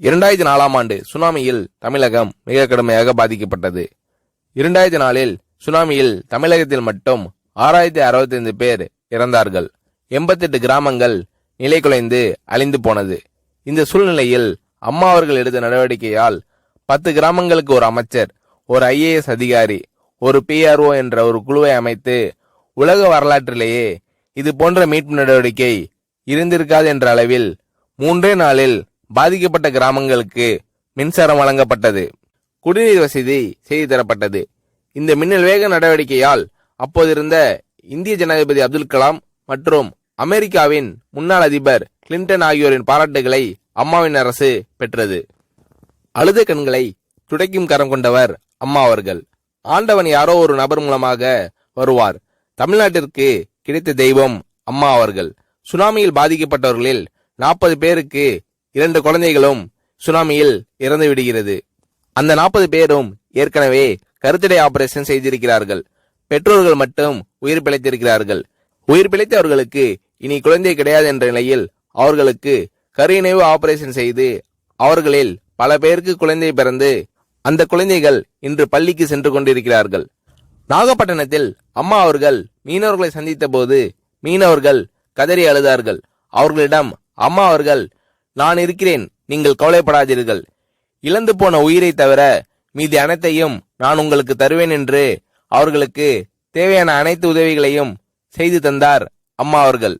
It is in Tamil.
2004ஆம் ஆண்டு சுனாமியில் தமிழகம் மிக கடுமையாக பாதிக்கப்பட்டது. 2004இல் சுனாமியில் தமிழகத்தில் மட்டும் 6065 பேர் இறந்தார்கள். 88 கிராமங்கள் நிலைகுலைந்து அழிந்து போனது. இந்த சூழ்நிலையில் அம்மா அவர்கள் எடுத்த நடவடிக்கையால் 10 கிராமங்களுக்கு ஒரு அமைச்சர், ஒரு IAS அதிகாரி, ஒரு PRO என்ற ஒரு குழுவை அமைத்து உலக வரலாற்றிலேயே இது போன்ற மீட்பு நடவடிக்கை இருந்திருக்காது என்ற அளவில் 3 நாளில் பாதிக்கப்பட்ட கிராமங்களுக்கு மின்சாரம் வழங்கப்பட்டது. குடிநீர் வசதி செய்து தரப்பட்டது. இந்த மின்னல் வேக நடவடிக்கையால் அப்போதிருந்த இந்திய ஜனாதிபதி அப்துல் கலாம் மற்றும் அமெரிக்காவின் முன்னாள் அதிபர் கிளின்டன் ஆகியோரின் பாராட்டுகளை அம்மாவின் அரசு பெற்றது. அழுத கண்களை துடைக்கும் கரம் கொண்டவர் அம்மா அவர்கள். ஆண்டவன் யாரோ ஒரு நபர் மூலமாக வருவார். தமிழ்நாட்டிற்கு கிடைத்த தெய்வம் அம்மா அவர்கள். சுனாமியில் பாதிக்கப்பட்டவர்களில் 40 பேருக்கு 2 குழந்தைகளும் சுனாமியில் இறந்து விடுகிறது. அந்த 40 பேரும் ஏற்கனவே கருத்தடை ஆபரேஷன் செய்திருக்கிறார்கள். பெற்றோர்கள் மட்டும் உயிர் பிழைத்திருக்கிறார்கள். உயிர் பிழைத்தவர்களுக்கு இனி குழந்தை கிடையாது என்ற நிலையில் அவர்களுக்கு கருணைவு ஆபரேஷன் செய்து அவர்களில் பல பேருக்கு குழந்தை பிறந்து அந்த குழந்தைகள் இன்று பள்ளிக்கு சென்று கொண்டிருக்கிறார்கள். நாகப்பட்டினத்தில் அம்மா அவர்கள் மீனவர்களை சந்தித்த போது மீனவர்கள் கதறி அழுதார்கள். அவர்களிடம் அம்மா அவர்கள், நான் இருக்கிறேன், நீங்கள் கவலைப்படாதீர்கள், இழந்து போன உயிரை தவிர மீதி அனைத்தையும் நான் உங்களுக்கு தருவேன் என்று அவர்களுக்கு தேவையான அனைத்து உதவிகளையும் செய்து தந்தார் அம்மா அவர்கள்.